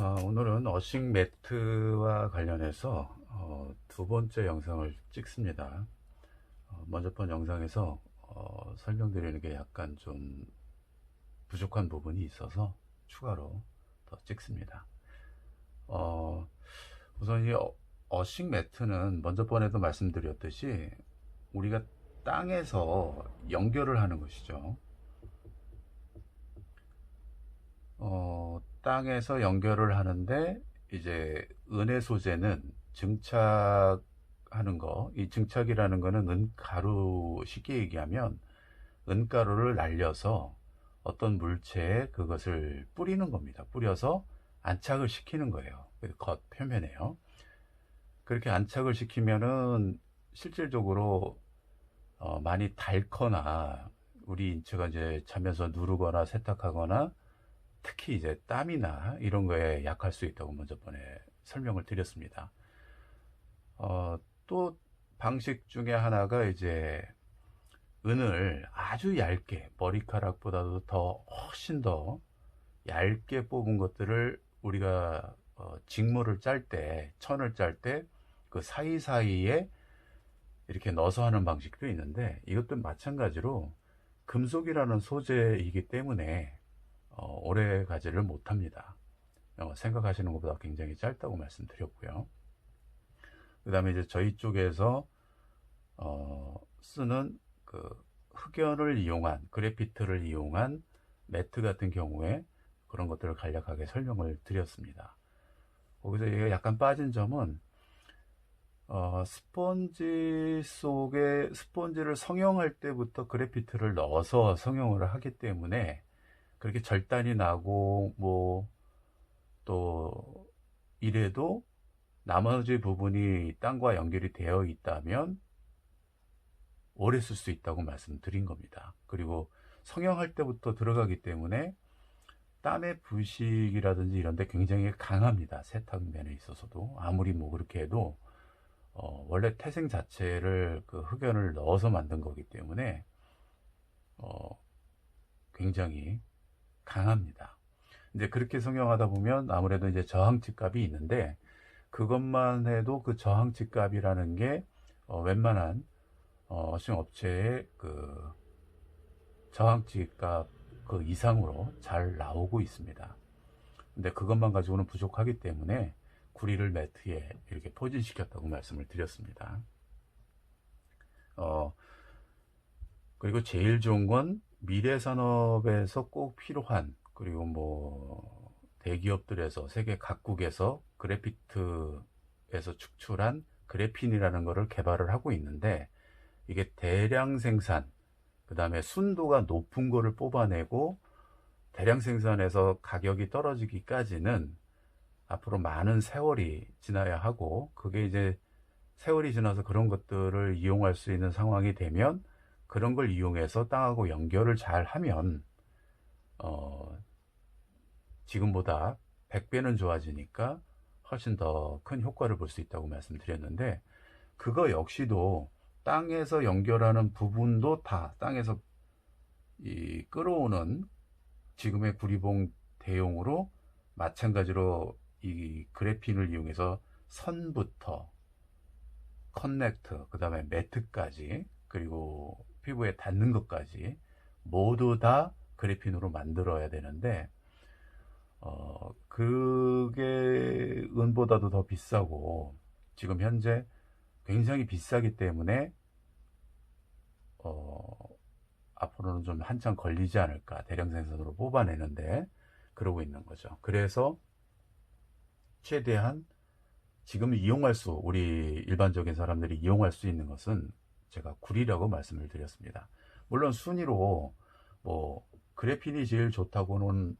오늘은 어싱 매트와 관련해서 두 번째 영상을 찍습니다. 먼저 번 영상에서 설명드리는 게 약간 좀 부족한 부분이 있어서 추가로 더 찍습니다. 우선 이 어싱 매트는 먼저 번에도 말씀드렸듯이 우리가 땅에서 연결을 하는 것이죠. 땅에서 연결을 하는데 이제 은의 소재는 증착하는 거, 이 증착이라는 거는 은가루, 쉽게 얘기하면 은가루를 날려서 어떤 물체에 그것을 뿌리는 겁니다. 뿌려서 안착을 시키는 거예요. 겉 표면에요. 그렇게 안착을 시키면은 실질적으로 많이 닳거나 우리 인체가 이제 자면서 누르거나 세탁하거나 특히 이제 땀이나 이런 거에 약할 수 있다고 먼저 번에 설명을 드렸습니다. 또 방식 중에 하나가 이제 은을 아주 얇게 머리카락보다도 더 훨씬 더 얇게 뽑은 것들을 우리가 직모를 짤 때, 천을 짤 때 그 사이사이에 이렇게 넣어서 하는 방식도 있는데 이것도 마찬가지로 금속이라는 소재이기 때문에 오래 가지를 못합니다. 생각하시는 것보다 굉장히 짧다고 말씀드렸고요. 그 다음에 이제 저희 쪽에서 쓰는 그 흑연을 이용한 그래피트를 이용한 매트 같은 경우에 그런 것들을 간략하게 설명을 드렸습니다. 거기서 약간 빠진 점은 스펀지 속에 스펀지를 성형할 때부터 그래피트를 넣어서 성형을 하기 때문에 그렇게 절단이 나고 뭐 또 이래도 나머지 부분이 땅과 연결이 되어 있다면 오래 쓸 수 있다고 말씀드린 겁니다. 그리고 성형할 때부터 들어가기 때문에 땀의 부식이라든지 이런 데 굉장히 강합니다. 세탁면에 있어서도 아무리 뭐 그렇게 해도 원래 태생 자체를 그 흑연을 넣어서 만든 거기 때문에 굉장히 강합니다. 이제 그렇게 성형하다 보면 아무래도 이제 저항치 값이 있는데 그것만 해도 그 저항치 값이라는 게 웬만한 어싱 업체의 그 저항치 값 그 이상으로 잘 나오고 있습니다. 근데 그것만 가지고는 부족하기 때문에 구리를 매트에 이렇게 포진시켰다고 말씀을 드렸습니다. 그리고 제일 좋은 건 미래 산업에서 꼭 필요한, 그리고 뭐 대기업들에서 세계 각국에서 그래피트에서 축출한 그래핀이라는 것을 개발을 하고 있는데 이게 대량 생산, 그 다음에 순도가 높은 거를 뽑아내고 대량 생산해서 가격이 떨어지기까지는 앞으로 많은 세월이 지나야 하고, 그게 이제 세월이 지나서 그런 것들을 이용할 수 있는 상황이 되면 그런 걸 이용해서 땅하고 연결을 잘 하면 지금보다 100배는 좋아지니까 훨씬 더 큰 효과를 볼 수 있다고 말씀드렸는데, 그거 역시도 땅에서 연결하는 부분도 다 땅에서 끌어오는 지금의 구리봉 대용으로 마찬가지로 이 그래핀을 이용해서 선부터 커넥터, 그 다음에 매트까지, 그리고 피부에 닿는 것까지 모두 다 그래핀으로 만들어야 되는데 그게 은보다도 더 비싸고 지금 현재 굉장히 비싸기 때문에 앞으로는 좀 한참 걸리지 않을까, 대량 생산으로 뽑아내는데 그러고 있는 거죠. 그래서 최대한 지금 우리 일반적인 사람들이 이용할 수 있는 것은 제가 구리라고 말씀을 드렸습니다. 물론 순위로 뭐 그래핀이 제일 좋다고는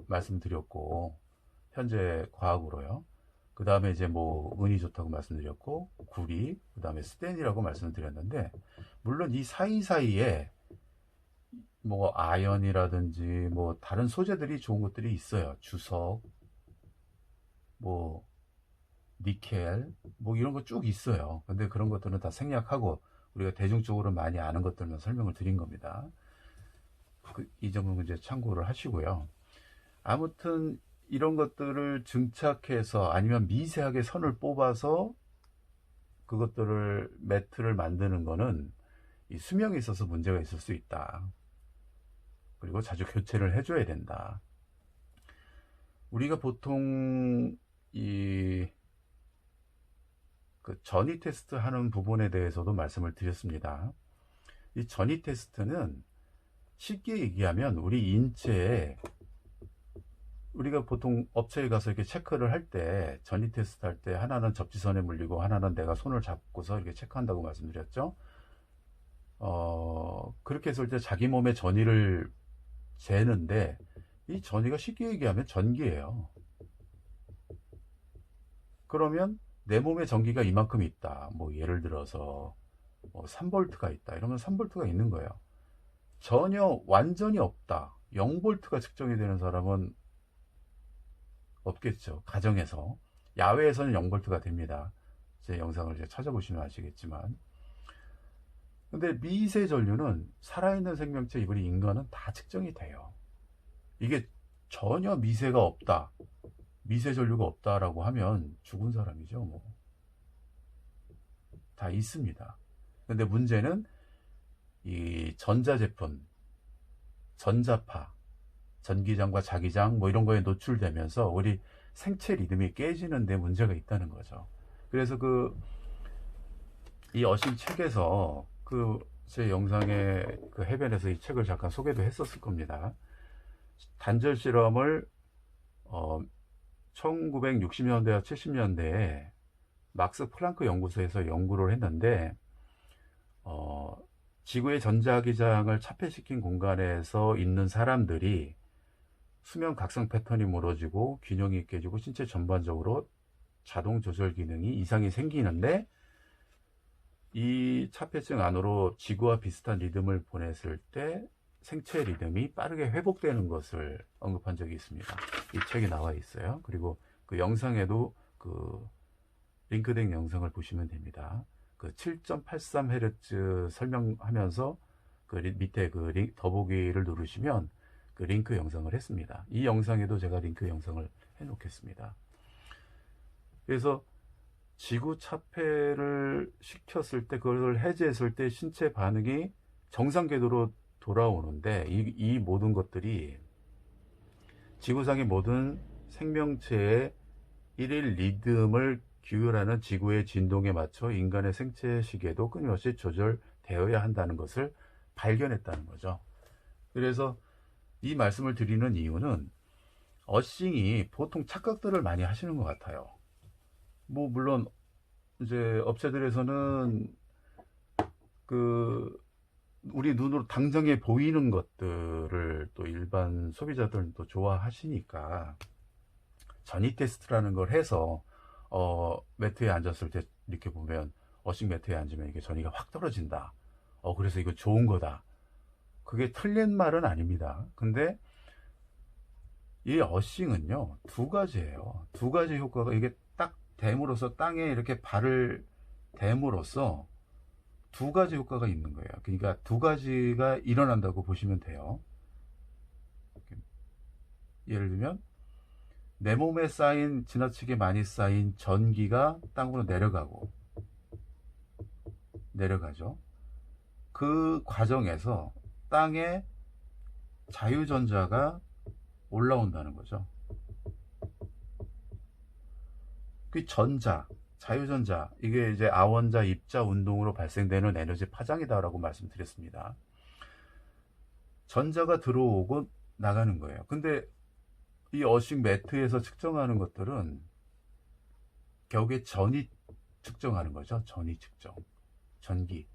말씀드렸고, 현재 과학으로요. 그 다음에 이제 뭐 은이 좋다고 말씀드렸고, 구리, 그 다음에 스텐이라고 말씀드렸는데, 물론 이 사이사이에 뭐 아연이라든지 뭐 다른 소재들이 좋은 것들이 있어요. 주석, 뭐 니켈, 뭐 이런 거 쭉 있어요. 근데 그런 것들은 다 생략하고 우리가 대중적으로 많이 아는 것들만 설명을 드린 겁니다. 이 점은 이제 참고를 하시고요. 아무튼 이런 것들을 증착해서 아니면 미세하게 선을 뽑아서 그것들을 매트를 만드는 거는 이 수명에 있어서 문제가 있을 수 있다. 그리고 자주 교체를 해줘야 된다. 우리가 보통 이 전이 테스트 하는 부분에 대해서도 말씀을 드렸습니다. 이 전이 테스트는 쉽게 얘기하면 우리 인체에 우리가 보통 업체에 가서 이렇게 체크를 할 때 전이 테스트 할 때 하나는 접지선에 물리고 하나는 내가 손을 잡고서 이렇게 체크한다고 말씀드렸죠. 그렇게 했을 때 자기 몸의 전이를 재는데 이 전이가 쉽게 얘기하면 전기예요. 그러면 내 몸에 전기가 이만큼 있다. 뭐 예를 들어서 뭐 3V가 있다. 이러면 3V가 있는 거예요. 전혀 완전히 없다. 0V가 측정이 되는 사람은 없겠죠. 가정에서. 야외에서는 0V가 됩니다. 제 영상을 이제 찾아보시면 아시겠지만. 근데 미세 전류는 살아있는 생명체, 우리 인간은 다 측정이 돼요. 이게 전혀 미세가 없다. 미세 전류가 없다라고 하면 죽은 사람이죠. 뭐. 다 있습니다. 근데 문제는 이 전자제품, 전자파, 전기장과 자기장 뭐 이런 거에 노출되면서 우리 생체 리듬이 깨지는 데 문제가 있다는 거죠. 그래서 이 어신 책에서 제 영상에 해변에서 이 책을 잠깐 소개도 했었을 겁니다. 단절 실험을 1960년대와 70년대에 막스 플랑크 연구소에서 연구를 했는데 지구의 전자기장을 차폐시킨 공간에서 있는 사람들이 수면 각성 패턴이 무너지고 균형이 깨지고 신체 전반적으로 자동 조절 기능이 이상이 생기는데 이 차폐증 안으로 지구와 비슷한 리듬을 보냈을 때 생체 리듬이 빠르게 회복되는 것을 언급한 적이 있습니다. 이 책에 나와 있어요. 그리고 그 영상에도 링크된 영상을 보시면 됩니다. 7.83Hz 설명하면서 밑에 더보기를 누르시면 링크 영상을 했습니다. 이 영상에도 제가 링크 영상을 해 놓겠습니다. 그래서 지구 차폐를 시켰을 때 그걸 해제했을 때 신체 반응이 정상 궤도로 돌아오는데 이 모든 것들이 지구상의 모든 생명체의 일일 리듬을 규율하는 지구의 진동에 맞춰 인간의 생체 시계도 끊임없이 조절되어야 한다는 것을 발견했다는 거죠. 그래서 이 말씀을 드리는 이유는 어싱이 보통 착각들을 많이 하시는 것 같아요. 뭐 물론 이제 업체들에서는 우리 눈으로 당장에 보이는 것들을 또 일반 소비자들은 또 좋아하시니까 전이 테스트라는 걸 해서 매트에 앉았을 때 이렇게 보면 어싱 매트에 앉으면 이게 전이가 확 떨어진다. 그래서 이거 좋은 거다. 그게 틀린 말은 아닙니다. 근데 이 어싱은요 두 가지예요. 두 가지 효과가 이게 딱 댐으로써 땅에 이렇게 발을 댐으로써 두 가지 효과가 있는 거예요. 그러니까 두 가지가 일어난다고 보시면 돼요. 예를 들면 내 몸에 지나치게 많이 쌓인 전기가 땅으로 내려가죠. 그 과정에서 땅에 자유전자가 올라온다는 거죠. 그 자유전자, 이게 이제 아원자 입자 운동으로 발생되는 에너지 파장이다라고 말씀드렸습니다. 전자가 들어오고 나가는 거예요. 근데 이 어싱 매트에서 측정하는 것들은 결국에 전이 측정하는 거죠. 전이 측정. 전기.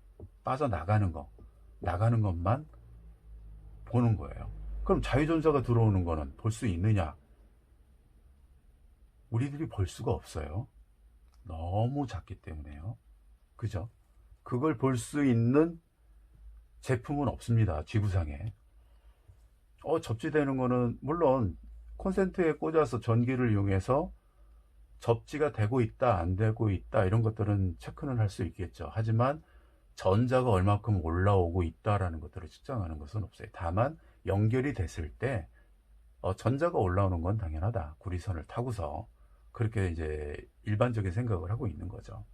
빠져나가는 것만 보는 거예요. 그럼 자유전자가 들어오는 거는 볼 수 있느냐? 우리들이 볼 수가 없어요. 너무 작기 때문에요. 그죠? 그걸 볼 수 있는 제품은 없습니다. 지구상에. 접지되는 거는 물론 콘센트에 꽂아서 전기를 이용해서 접지가 되고 있다, 안 되고 있다 이런 것들은 체크는 할 수 있겠죠. 하지만 전자가 얼마큼 올라오고 있다라는 것들을 측정하는 것은 없어요. 다만 연결이 됐을 때 전자가 올라오는 건 당연하다. 구리선을 타고서. 그렇게 이제 일반적인 생각을 하고 있는 거죠.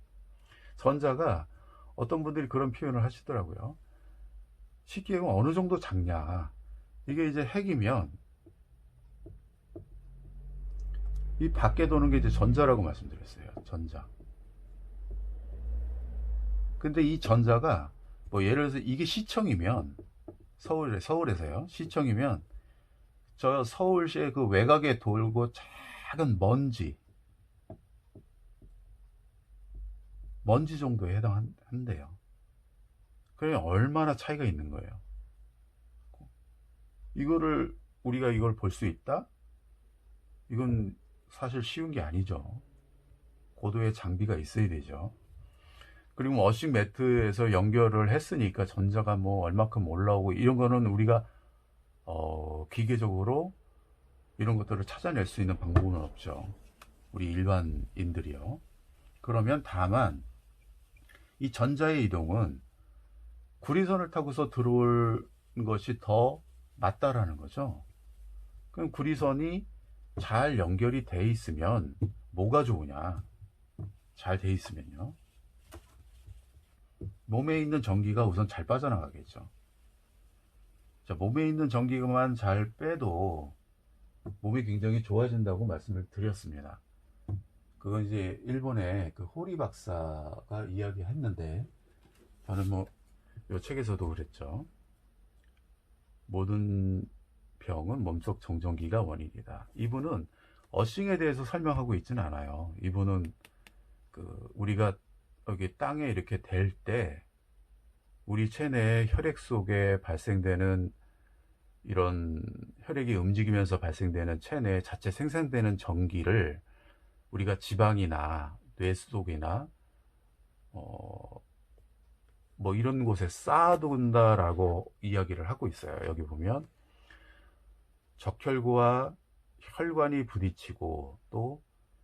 전자가 어떤 분들이 그런 표현을 하시더라고요. 쉽게 얘기하면 어느 정도 작냐. 이게 이제 핵이면 이 밖에 도는 게 이제 전자라고 말씀드렸어요. 전자. 근데 이 전자가 뭐 예를 들어서 이게 시청이면 서울에서요. 시청이면 저 서울시의 그 외곽에 돌고 작은 먼지 정도에 해당한대요. 그러면 얼마나 차이가 있는 거예요. 우리가 이걸 볼 수 있다? 이건 사실 쉬운 게 아니죠. 고도의 장비가 있어야 되죠. 그리고 워싱 매트에서 연결을 했으니까 전자가 뭐 얼마큼 올라오고 이런 거는 우리가 기계적으로 이런 것들을 찾아낼 수 있는 방법은 없죠. 우리 일반인들이요. 그러면 다만 이 전자의 이동은 구리선을 타고서 들어올 것이 더 맞다라는 거죠. 그럼 구리선이 잘 연결이 돼 있으면 뭐가 좋으냐? 잘 돼 있으면요. 몸에 있는 전기가 우선 잘 빠져나가겠죠. 자, 몸에 있는 전기만 잘 빼도 몸이 굉장히 좋아진다고 말씀을 드렸습니다. 그건 이제 일본의 그 호리 박사가 이야기했는데, 저는 뭐 이 책에서도 그랬죠. 모든 병은 몸속 정전기가 원인이다. 이분은 어싱에 대해서 설명하고 있지는 않아요. 이분은 우리가 여기 땅에 이렇게 댈 때 우리 체내 혈액 속에 발생되는 이런 혈액이 움직이면서 발생되는 체내에 자체 생산되는 전기를 우리가 지방이나 뇌 속이나 뭐 이런 곳에 쌓아둔다라고 이야기를 하고 있어요. 여기 보면 적혈구와 혈관이 부딪히고 또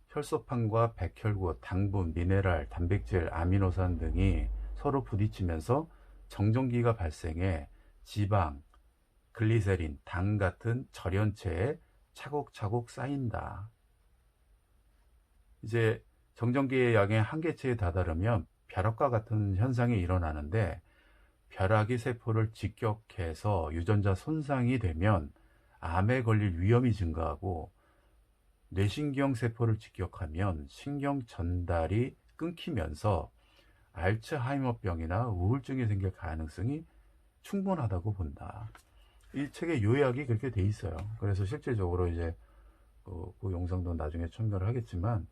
혈소판과 백혈구, 당분, 미네랄, 단백질, 아미노산 등이 서로 부딪히면서 정전기가 발생해 지방, 글리세린, 당 같은 절연체에 차곡차곡 쌓인다. 이제 정전기의 양이 한계치에 다다르면 벼락과 같은 현상이 일어나는데, 벼락이 세포를 직격해서 유전자 손상이 되면 암에 걸릴 위험이 증가하고, 뇌신경 세포를 직격하면 신경 전달이 끊기면서 알츠하이머병이나 우울증이 생길 가능성이 충분하다고 본다. 이 책의 요약이 그렇게 돼 있어요. 그래서 실제적으로 이제 그 영상도 나중에 첨가를 하겠지만,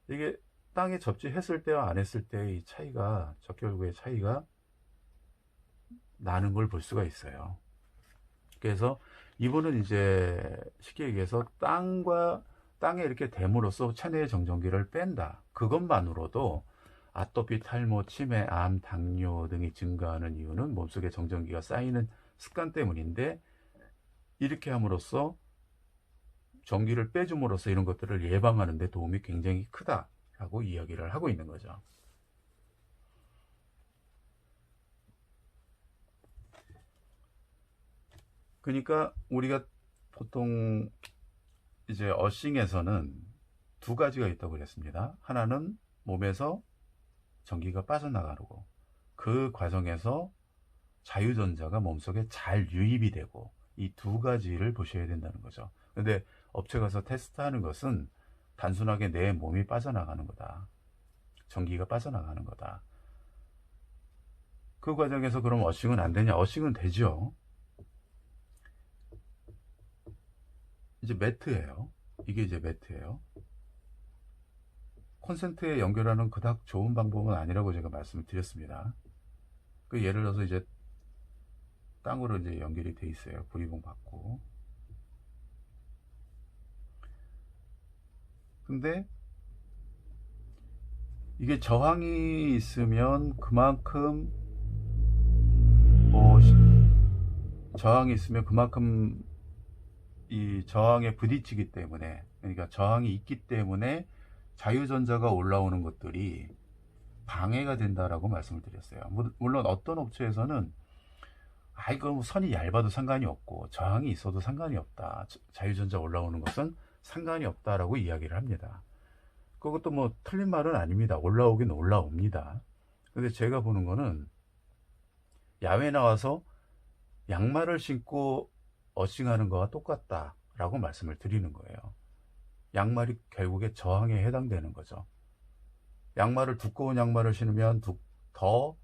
이게 땅에 접지했을 때와 안 했을 때의 이 차이가, 적혈구의 차이가 나는 걸 볼 수가 있어요. 그래서 이분은 이제 쉽게 얘기해서 땅에 이렇게 댐으로써 체내의 정전기를 뺀다. 그것만으로도 아토피, 탈모, 치매, 암, 당뇨 등이 증가하는 이유는 몸속에 정전기가 쌓이는 습관 때문인데, 이렇게 함으로써 전기를 빼줌으로써 이런 것들을 예방하는 데 도움이 굉장히 크다라고 이야기를 하고 있는 거죠. 그러니까 우리가 보통 이제 어싱에서는 두 가지가 있다고 그랬습니다. 하나는 몸에서 전기가 빠져나가고, 그 과정에서 자유전자가 몸속에 잘 유입이 되고, 이 두 가지를 보셔야 된다는 거죠. 근데 업체 가서 테스트하는 것은 단순하게 내 몸이 빠져나가는 거다. 전기가 빠져나가는 거다. 그 과정에서 그럼 어싱은 안 되냐? 어싱은 되죠. 이제 매트예요. 이게 이제 매트예요. 콘센트에 연결하는 그닥 좋은 방법은 아니라고 제가 말씀을 드렸습니다. 그 예를 들어서 이제 땅으로 이제 연결이 돼 있어요. 구리봉 받고. 근데 이게 저항이 있으면 그만큼 이 저항에 부딪히기 때문에, 그러니까 저항이 있기 때문에 자유전자가 올라오는 것들이 방해가 된다라고 말씀을 드렸어요. 물론 어떤 업체에서는 이거 뭐 선이 얇아도 상관이 없고 저항이 있어도 상관이 없다. 자유전자 올라오는 것은 상관이 없다라고 이야기를 합니다. 그것도 뭐 틀린 말은 아닙니다. 올라오긴 올라옵니다. 근데 제가 보는 거는 야외 나와서 양말을 신고 어싱하는 거와 똑같다라고 말씀을 드리는 거예요. 양말이 결국에 저항에 해당되는 거죠. 양말을 두꺼운 양말을 신으면 더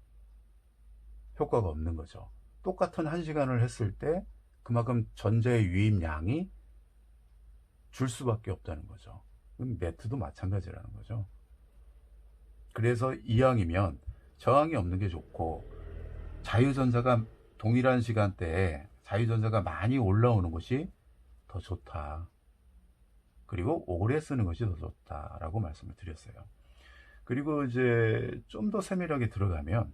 효과가 없는 거죠. 똑같은 1시간을 했을 때 그만큼 전자의 유입량이 줄 수밖에 없다는 거죠. 매트도 마찬가지라는 거죠. 그래서 이왕이면 저항이 없는 게 좋고 자유전자가 동일한 시간대에 자유전자가 많이 올라오는 것이 더 좋다. 그리고 오래 쓰는 것이 더 좋다라고 말씀을 드렸어요. 그리고 이제 좀 더 세밀하게 들어가면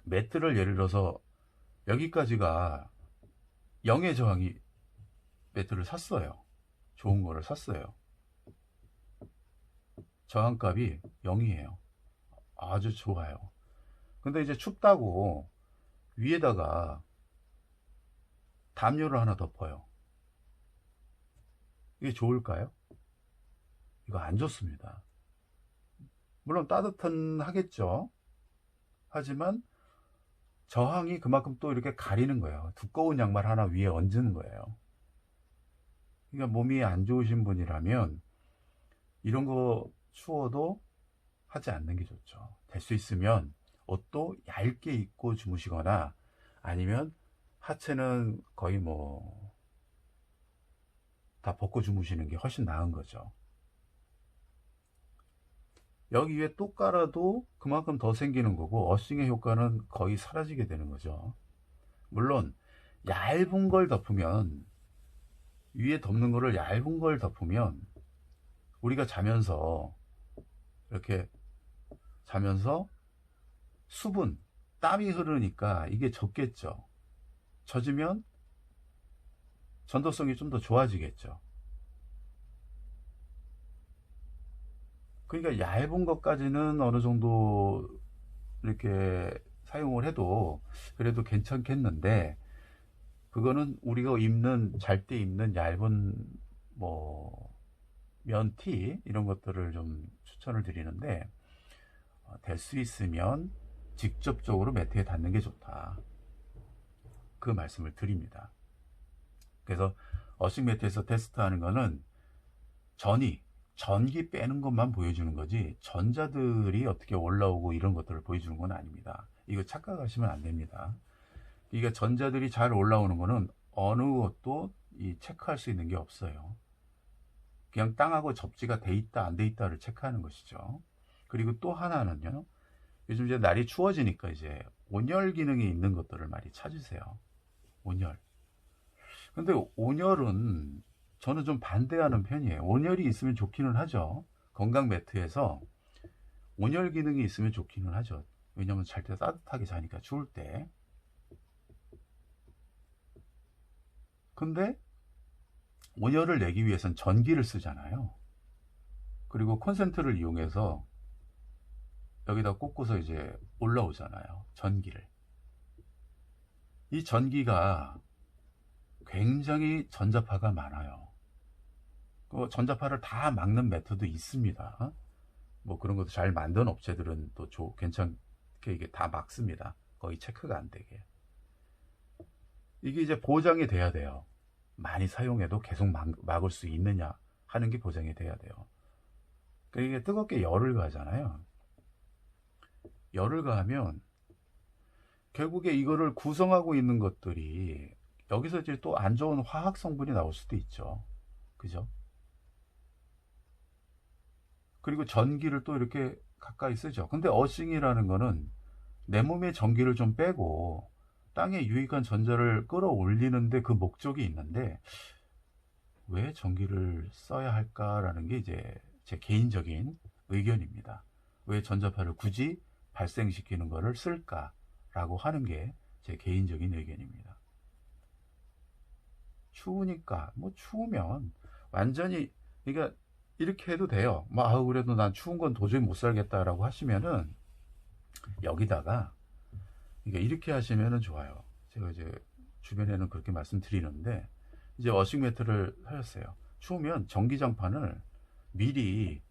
매트를 예를 들어서 여기까지가 0의 저항이 매트를 샀어요. 좋은 거를 샀어요. 저항값이 0이에요. 아주 좋아요. 근데 이제 춥다고 위에다가 담요를 하나 덮어요. 이게 좋을까요? 이거 안 좋습니다. 물론 따뜻한 하겠죠. 하지만 저항이 그만큼 또 이렇게 가리는 거예요. 두꺼운 양말 하나 위에 얹는 거예요. 그러니까 몸이 안 좋으신 분이라면 이런 거 추워도 하지 않는 게 좋죠. 될 수 있으면 옷도 얇게 입고 주무시거나 아니면 하체는 거의 뭐 다 벗고 주무시는 게 훨씬 나은 거죠. 여기 위에 또 깔아도 그만큼 더 생기는 거고 어싱의 효과는 거의 사라지게 되는 거죠. 물론 얇은 걸 덮으면 위에 덮는 거를 얇은 걸 덮으면 우리가 자면서 이렇게 자면서 수분, 땀이 흐르니까 이게 젖겠죠. 젖으면 전도성이 좀 더 좋아지겠죠. 그러니까 얇은 것까지는 어느 정도 이렇게 사용을 해도 그래도 괜찮겠는데 그거는 우리가 입는 잘 때 입는 얇은 뭐 면티 이런 것들을 좀 추천을 드리는데 될 수 있으면 직접적으로 매트에 닿는 게 좋다. 그 말씀을 드립니다. 그래서 어싱 매트에서 테스트하는 거는 전기 빼는 것만 보여주는 거지 전자들이 어떻게 올라오고 이런 것들을 보여주는 건 아닙니다. 이거 착각하시면 안 됩니다. 그러니까 전자들이 잘 올라오는 거는 어느 것도 체크할 수 있는 게 없어요. 그냥 땅하고 접지가 돼 있다 안 돼 있다를 체크하는 것이죠. 그리고 또 하나는요. 요즘 이제 날이 추워지니까 이제 온열 기능이 있는 것들을 많이 찾으세요. 온열. 근데 온열은 저는 좀 반대하는 편이에요. 온열이 있으면 좋기는 하죠. 건강 매트에서 온열 기능이 있으면 좋기는 하죠. 왜냐면 잘 때 따뜻하게 자니까 추울 때. 근데 온열을 내기 위해선 전기를 쓰잖아요. 그리고 콘센트를 이용해서 여기다 꽂고서 이제 올라오잖아요. 전기를. 이 전기가 굉장히 전자파가 많아요. 그 전자파를 다 막는 매트도 있습니다. 뭐 그런 것도 잘 만든 업체들은 또 괜찮게 이게 다 막습니다. 거의 체크가 안 되게. 이게 이제 보장이 돼야 돼요. 많이 사용해도 계속 막을 수 있느냐 하는 게 보장이 돼야 돼요. 그러니까 이게 뜨겁게 열을 가잖아요. 열을 가하면 결국에 이거를 구성하고 있는 것들이 여기서 이제 또 안 좋은 화학 성분이 나올 수도 있죠. 그죠? 그리고 전기를 또 이렇게 가까이 쓰죠. 근데 어싱이라는 거는 내 몸의 전기를 좀 빼고 땅에 유익한 전자를 끌어올리는데 그 목적이 있는데 왜 전기를 써야 할까라는 게 이제 제 개인적인 의견입니다. 왜 전자파를 굳이 발생시키는 거를 쓸까라고 하는 게 제 개인적인 의견입니다. 추우니까 뭐 추우면 완전히 그러니까 이렇게 해도 돼요. 뭐 그래도 난 추운 건 도저히 못 살겠다라고 하시면은 여기다가 그러니까 이렇게 하시면은 좋아요. 제가 이제 주변에는 그렇게 말씀드리는데, 이제 어싱 매트를 하셨어요. 추우면 전기장판을 미리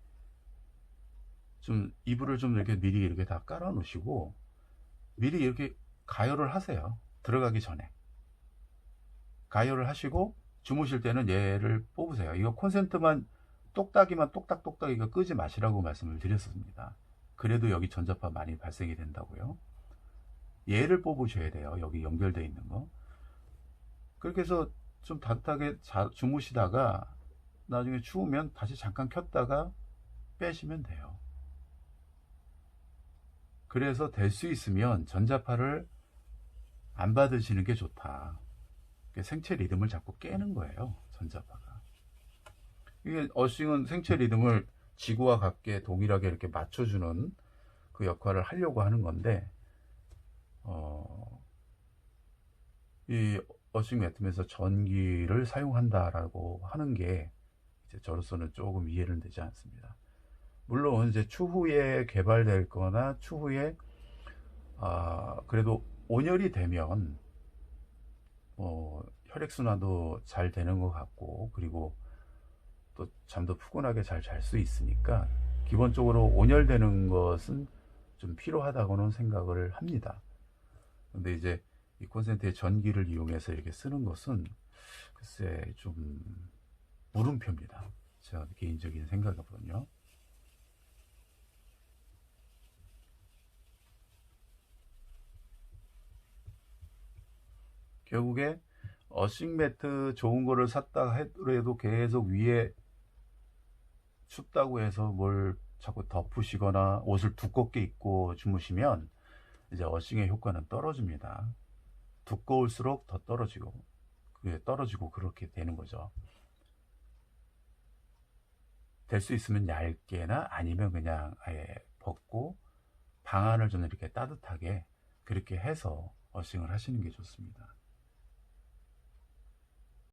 좀 이불을 좀 이렇게 미리 이렇게 다 깔아 놓으시고 미리 이렇게 가열을 하세요. 들어가기 전에 가열을 하시고 주무실 때는 얘를 뽑으세요. 이거 콘센트만 똑딱이만 똑딱똑딱 이거 끄지 마시라고 말씀을 드렸습니다. 그래도 여기 전자파 많이 발생이 된다고요. 얘를 뽑으셔야 돼요. 여기 연결되어 있는 거. 그렇게 해서 좀 따뜻하게 주무시다가 나중에 추우면 다시 잠깐 켰다가 빼시면 돼요. 그래서 될 수 있으면 전자파를 안 받으시는 게 좋다. 생체 리듬을 자꾸 깨는 거예요, 전자파가. 이게 어싱은 생체 리듬을 지구와 같게 동일하게 이렇게 맞춰주는 그 역할을 하려고 하는 건데, 이 어싱 매트에서 전기를 사용한다라고 하는 게 이제 저로서는 조금 이해는 되지 않습니다. 물론 이제 추후에 개발될 거나 추후에 그래도 온열이 되면 혈액순환도 잘 되는 것 같고, 그리고 또 잠도 푸근하게 잘 잘 수 있으니까 기본적으로 온열되는 것은 좀 필요하다고는 생각을 합니다. 근데 이제 이 콘센트의 전기를 이용해서 이렇게 쓰는 것은 글쎄 좀 물음표입니다. 제가 개인적인 생각이거든요. 결국에 어싱 매트 좋은 거를 샀다 해도 계속 위에 춥다고 해서 뭘 자꾸 덮으시거나 옷을 두껍게 입고 주무시면 이제 어싱의 효과는 떨어집니다. 두꺼울수록 더 떨어지고 그렇게 되는 거죠. 될 수 있으면 얇게나 아니면 그냥 아예 벗고 방안을 좀 이렇게 따뜻하게 그렇게 해서 어싱을 하시는 게 좋습니다.